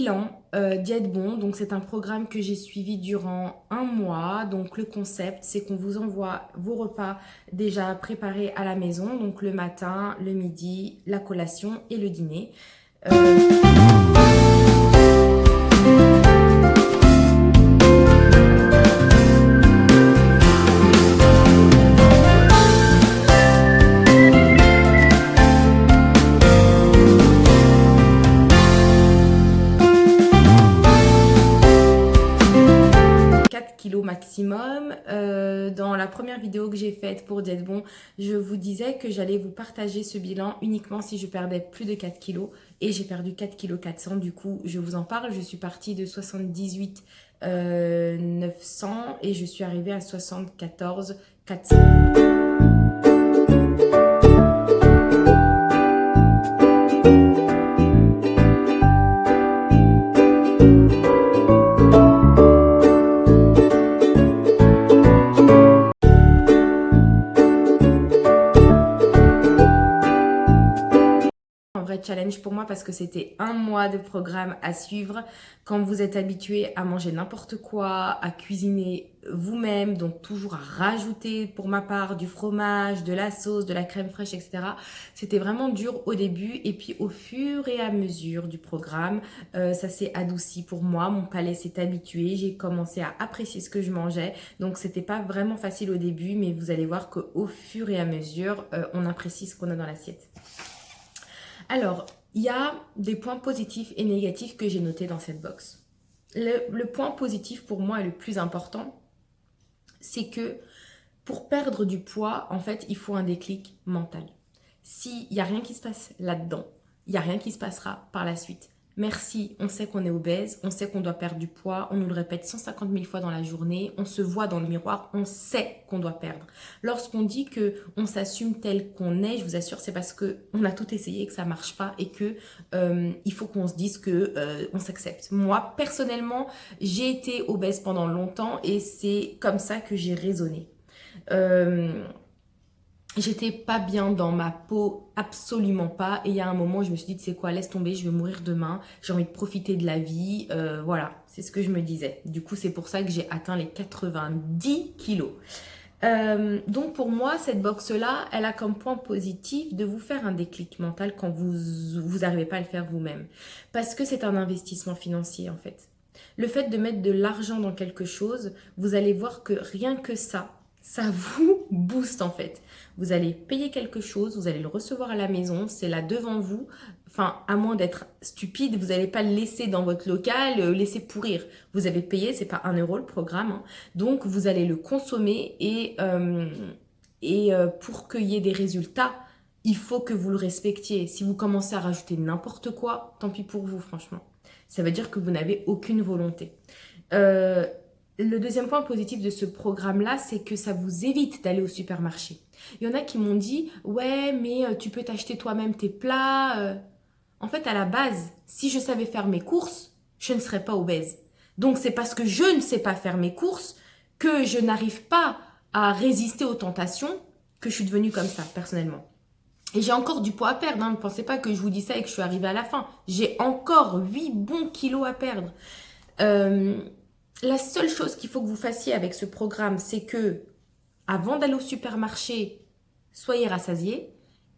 bilan Diète Bon. Donc c'est un programme que j'ai suivi durant un mois. Donc le concept, c'est qu'on vous envoie vos repas déjà préparés à la maison. Donc le matin, le midi, la collation et le dîner. Kilos maximum. Dans la première vidéo que j'ai faite pour Diète Bon, je vous disais que j'allais vous partager ce bilan uniquement si je perdais plus de 4 kilos et j'ai perdu 4 kg 400. Du coup, je vous en parle. Je suis partie de 78 900 et je suis arrivée à 74 400. Challenge pour moi parce que c'était un mois de programme à suivre. Quand vous êtes habitué à manger n'importe quoi, à cuisiner vous-même, donc toujours à rajouter pour ma part du fromage, de la sauce, de la crème fraîche, etc. C'était vraiment dur au début et puis au fur et à mesure du programme, ça s'est adouci pour moi. Mon palais s'est habitué, j'ai commencé à apprécier ce que je mangeais. Donc c'était pas vraiment facile au début, mais vous allez voir qu'au fur et à mesure, on apprécie ce qu'on a dans l'assiette. Alors, il y a des points positifs et négatifs que j'ai notés dans cette box. Le point positif pour moi et le plus important, c'est que pour perdre du poids, en fait, il faut un déclic mental. S'il n'y a rien qui se passe là-dedans, il n'y a rien qui se passera par la suite. Merci, on sait qu'on est obèse, on sait qu'on doit perdre du poids, on nous le répète 150 000 fois dans la journée, on se voit dans le miroir, on sait qu'on doit perdre. Lorsqu'on dit qu'on s'assume tel qu'on est, je vous assure, c'est parce qu'on a tout essayé et que ça ne marche pas et qu'il faut qu'on se dise qu'on s'accepte. Moi, personnellement, j'ai été obèse pendant longtemps et c'est comme ça que j'ai raisonné. J'étais pas bien dans ma peau, absolument pas. Et il y a un moment, je me suis dit, tu sais quoi, laisse tomber, je vais mourir demain. J'ai envie de profiter de la vie. Voilà, c'est ce que je me disais. Du coup, c'est pour ça que j'ai atteint les 90 kilos. Donc pour moi, cette box-là, elle a comme point positif de vous faire un déclic mental quand vous n'arrivez pas à le faire vous-même. Parce que c'est un investissement financier, en fait. Le fait de mettre de l'argent dans quelque chose, vous allez voir que rien que ça vous booste en fait. Vous allez payer quelque chose, vous allez le recevoir à la maison, c'est là devant vous. Enfin, à moins d'être stupide, vous n'allez pas le laisser dans votre local, le laisser pourrir. Vous avez payé, c'est pas 1 euro le programme. Hein. Donc, vous allez le consommer et pour qu'il y ait des résultats, il faut que vous le respectiez. Si vous commencez à rajouter n'importe quoi, tant pis pour vous, franchement. Ça veut dire que vous n'avez aucune volonté. Le deuxième point positif de ce programme-là, c'est que ça vous évite d'aller au supermarché. Il y en a qui m'ont dit « Ouais, mais tu peux t'acheter toi-même tes plats. » En fait, à la base, si je savais faire mes courses, je ne serais pas obèse. Donc, c'est parce que je ne sais pas faire mes courses que je n'arrive pas à résister aux tentations que je suis devenue comme ça, personnellement. Et j'ai encore du poids à perdre. Hein. Ne pensez pas que je vous dis ça et que je suis arrivée à la fin. J'ai encore 8 bons kilos à perdre. La seule chose qu'il faut que vous fassiez avec ce programme, c'est que, avant d'aller au supermarché, soyez rassasiés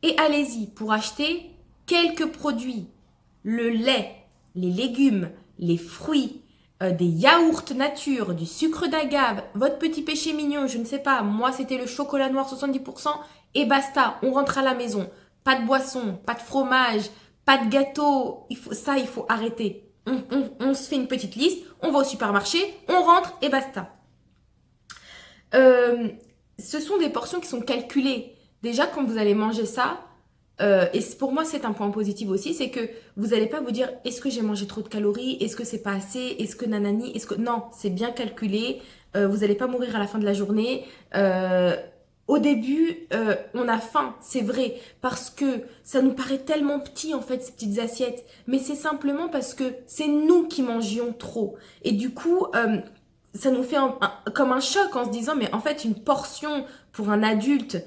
et allez-y pour acheter quelques produits. Le lait, les légumes, les fruits, des yaourts nature, du sucre d'agave, votre petit péché mignon, je ne sais pas, moi c'était le chocolat noir 70% et basta, on rentre à la maison. Pas de boisson, pas de fromage, pas de gâteau, il faut arrêter. On se fait une petite liste, on va au supermarché, on rentre et basta. Ce sont des portions qui sont calculées. Déjà, quand vous allez manger ça, et pour moi, c'est un point positif aussi, c'est que vous n'allez pas vous dire « Est-ce que j'ai mangé trop de calories? Est-ce que c'est pas assez? Est-ce que nanani? Est-ce que… » Non, c'est bien calculé. Vous n'allez pas mourir à la fin de la journée. Au début, on a faim, c'est vrai, parce que ça nous paraît tellement petit en fait, ces petites assiettes. Mais c'est simplement parce que c'est nous qui mangions trop. Et du coup, ça nous fait comme un choc en se disant, mais en fait, une portion pour un adulte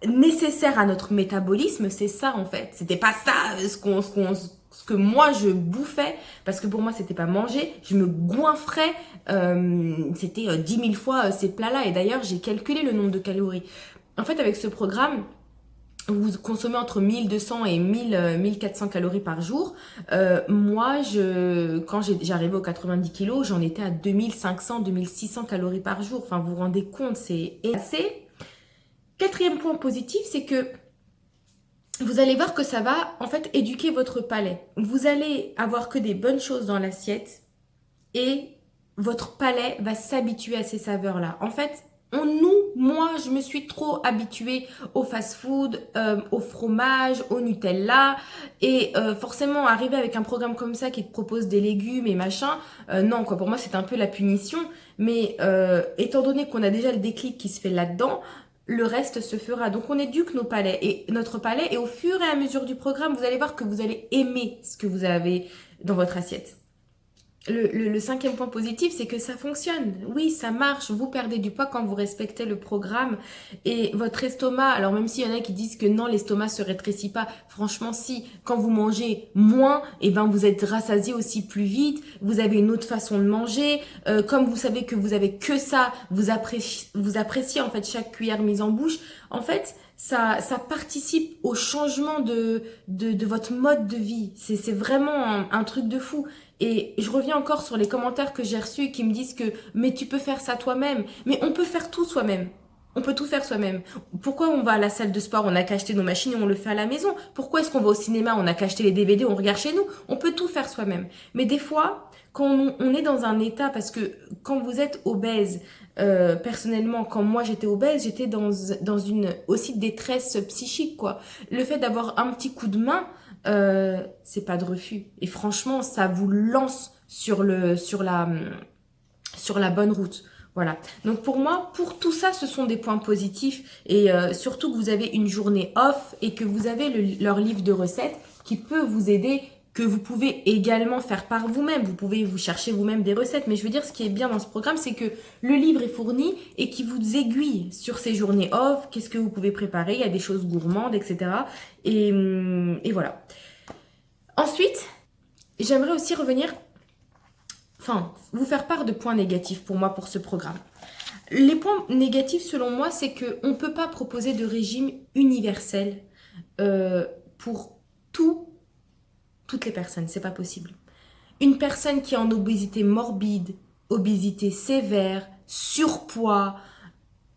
nécessaire à notre métabolisme, c'est ça en fait. C'était pas ça ce ce que moi je bouffais, parce que pour moi c'était pas manger, je me goinfrais, c'était 10 000 fois ces plats-là. Et d'ailleurs j'ai calculé le nombre de calories. En fait, avec ce programme, vous consommez entre 1200 et 1400 calories par jour. Moi, quand j'arrivais aux 90 kilos, j'en étais à 2500, 2600 calories par jour. Enfin, vous vous rendez compte, c'est assez. Quatrième point positif, c'est que vous allez voir que ça va en fait éduquer votre palais. Vous allez avoir que des bonnes choses dans l'assiette et votre palais va s'habituer à ces saveurs-là. En fait, moi, je me suis trop habituée au fast-food, au fromage, au Nutella. Et forcément, arriver avec un programme comme ça qui te propose des légumes et machin, non, quoi. Pour moi, c'est un peu la punition. Mais étant donné qu'on a déjà le déclic qui se fait là-dedans, le reste se fera. Donc, on éduque nos palais et notre palais. Et au fur et à mesure du programme, vous allez voir que vous allez aimer ce que vous avez dans votre assiette. Le cinquième point positif, c'est que ça fonctionne. Oui, ça marche. Vous perdez du poids quand vous respectez le programme. Et votre estomac, alors même s'il y en a qui disent que non, l'estomac se rétrécit pas. Franchement, si. Quand vous mangez moins, et ben vous êtes rassasié aussi plus vite. Vous avez une autre façon de manger. Comme vous savez que vous avez que ça, vous appréciez en fait chaque cuillère mise en bouche. En fait, ça participe au changement de votre mode de vie. C'est vraiment un truc de fou. Et je reviens encore sur les commentaires que j'ai reçus qui me disent que mais tu peux faire ça toi-même. Mais on peut faire tout soi-même. On peut tout faire soi-même. Pourquoi on va à la salle de sport, on n'a qu'à acheter nos machines et on le fait à la maison? Pourquoi est-ce qu'on va au cinéma, on n'a qu'à acheter les DVD, on regarde chez nous? On peut tout faire soi-même. Mais des fois, quand on est dans un état, parce que quand vous êtes obèse, personnellement, quand moi j'étais obèse, j'étais dans une aussi détresse psychique, quoi. Le fait d'avoir un petit coup de main, c'est pas de refus. Et franchement, ça vous lance sur la bonne route. Voilà. Donc pour moi, pour tout ça, ce sont des points positifs. Et surtout que vous avez une journée off et que vous avez leur livre de recettes qui peut vous aider, que vous pouvez également faire par vous-même. Vous pouvez vous chercher vous-même des recettes. Mais je veux dire, ce qui est bien dans ce programme, c'est que le livre est fourni et qui vous aiguille sur ces journées off. Qu'est-ce que vous pouvez préparer? Il y a des choses gourmandes, etc. Et voilà. Ensuite, j'aimerais aussi vous faire part de points négatifs pour moi pour ce programme. Les points négatifs, selon moi, c'est qu'on ne peut pas proposer de régime universel pour toutes les personnes. C'est pas possible. Une personne qui est en obésité morbide, obésité sévère, surpoids,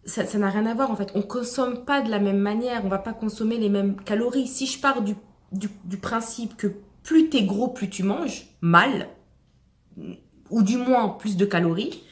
ça n'a rien à voir en fait. On ne consomme pas de la même manière, on ne va pas consommer les mêmes calories. Si je pars du principe que plus t'es gros, plus tu manges mal, ou du moins plus de calories,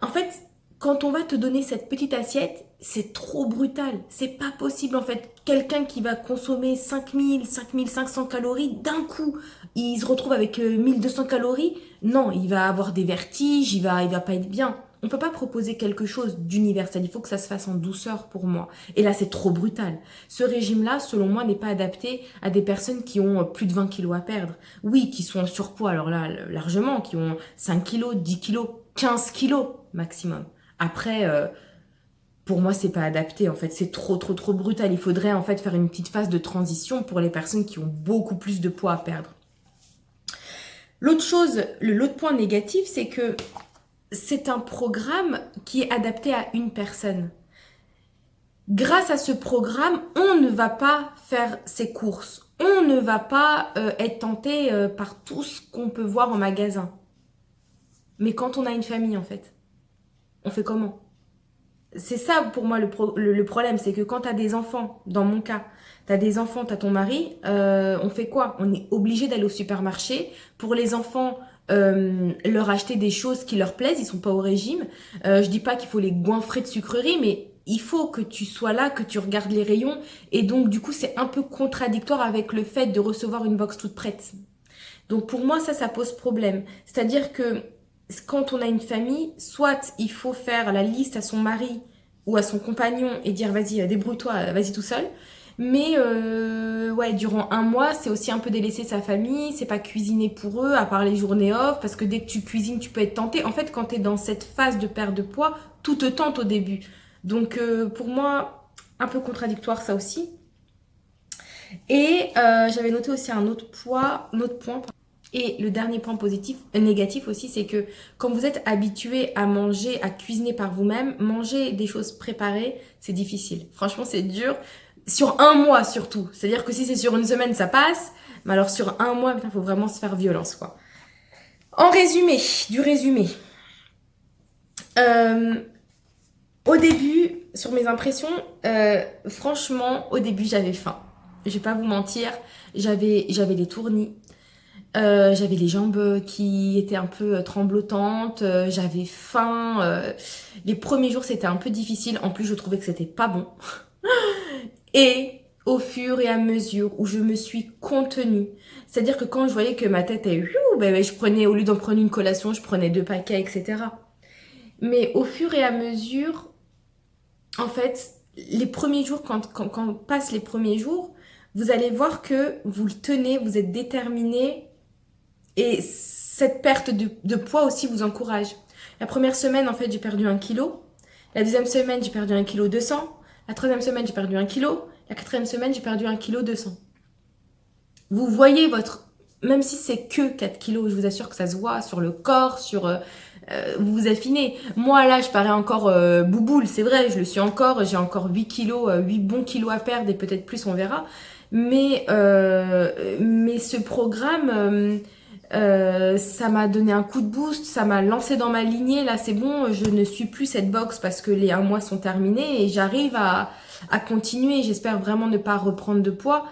en fait, quand on va te donner cette petite assiette, c'est trop brutal. C'est pas possible en fait. Quelqu'un qui va consommer 5000, 5500 calories, d'un coup, il se retrouve avec 1200 calories. Non, il va avoir des vertiges, il va pas être bien. On peut pas proposer quelque chose d'universel. Il faut que ça se fasse en douceur pour moi. Et là, c'est trop brutal. Ce régime-là, selon moi, n'est pas adapté à des personnes qui ont plus de 20 kilos à perdre. Oui, qui sont en surpoids, alors là, largement, qui ont 5 kilos, 10 kilos, 15 kilos maximum. Après, pour moi, c'est pas adapté. En fait, c'est trop brutal. Il faudrait en fait faire une petite phase de transition pour les personnes qui ont beaucoup plus de poids à perdre. L'autre point négatif, c'est que c'est un programme qui est adapté à une personne. Grâce à ce programme, on ne va pas faire ses courses. On ne va pas être tenté par tout ce qu'on peut voir en magasin. Mais quand on a une famille, en fait, on fait comment? C'est ça pour moi le problème, c'est que quand tu as des enfants, dans mon cas, tu as des enfants, tu as ton mari, on fait quoi? On est obligé d'aller au supermarché. Pour les enfants, leur acheter des choses qui leur plaisent, ils sont pas au régime. Je dis pas qu'il faut les goinfrer de sucreries, mais il faut que tu sois là, que tu regardes les rayons. Et donc du coup, c'est un peu contradictoire avec le fait de recevoir une box toute prête. Donc pour moi, ça pose problème. C'est-à-dire que quand on a une famille, soit il faut faire la liste à son mari ou à son compagnon et dire vas-y, débrouille-toi, vas-y tout seul. Mais ouais, durant un mois, c'est aussi un peu délaisser sa famille, c'est pas cuisiner pour eux, à part les journées off, parce que dès que tu cuisines, tu peux être tenté. En fait, quand tu es dans cette phase de perte de poids, tout te tente au début. Donc pour moi, un peu contradictoire ça aussi. Et j'avais noté aussi un autre point. Et le dernier point négatif aussi, c'est que quand vous êtes habitué à manger, à cuisiner par vous-même, manger des choses préparées, c'est difficile. Franchement, c'est dur. Sur un mois surtout. C'est-à-dire que si c'est sur une semaine, ça passe. Mais alors sur un mois, il faut vraiment se faire violence, quoi. En résumé, du résumé. Euh, Au début, sur mes impressions, franchement, au début, j'avais faim. Je vais pas vous mentir, j'avais les tournis, j'avais les jambes qui étaient un peu tremblotantes, j'avais faim. Les premiers jours, c'était un peu difficile. En plus, je trouvais que c'était pas bon. Et au fur et à mesure où je me suis contenue, c'est-à-dire que quand je voyais que ma tête est, je prenais, au lieu d'en prendre une collation, je prenais 2 paquets, etc. Mais au fur et à mesure, en fait, les premiers jours, quand passent les premiers jours, vous allez voir que vous le tenez, vous êtes déterminé et cette perte de poids aussi vous encourage. La première semaine, en fait, j'ai perdu 1 kilo. La deuxième semaine, j'ai perdu 1,2 kg. La troisième semaine, j'ai perdu 1 kilo. La quatrième semaine, j'ai perdu 1,2 kg. Vous voyez votre... Même si c'est que 4 kilos, je vous assure que ça se voit sur le corps, vous vous affinez. Moi, là, je parais encore bouboule, c'est vrai, je le suis encore. J'ai encore 8 kilos, 8 bons kilos à perdre et peut-être plus, on verra. Mais ce programme, ça m'a donné un coup de boost, ça m'a lancé dans ma lignée. Là, c'est bon, je ne suis plus cette box parce que les 1 mois sont terminés et j'arrive à continuer. J'espère vraiment ne pas reprendre de poids.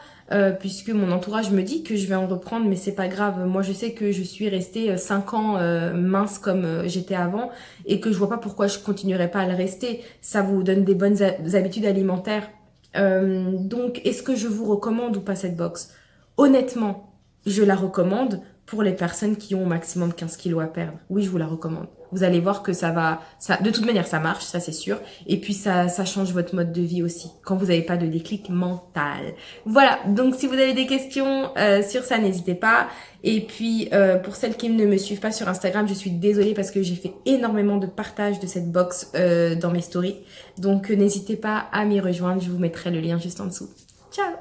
Puisque mon entourage me dit que je vais en reprendre, mais c'est pas grave. Moi, je sais que je suis restée 5 ans mince comme j'étais avant et que je vois pas pourquoi je continuerai pas à le rester. Ça vous donne des bonnes habitudes alimentaires. Donc, est-ce que je vous recommande ou pas cette box? Honnêtement, je la recommande pour les personnes qui ont au maximum 15 kilos à perdre. Oui, je vous la recommande. Vous allez voir que de toute manière, ça marche, ça c'est sûr. Et puis, ça change votre mode de vie aussi, quand vous n'avez pas de déclic mental. Voilà, donc si vous avez des questions sur ça, n'hésitez pas. Et puis, pour celles qui ne me suivent pas sur Instagram, je suis désolée parce que j'ai fait énormément de partage de cette box dans mes stories. Donc, n'hésitez pas à m'y rejoindre, je vous mettrai le lien juste en dessous. Ciao!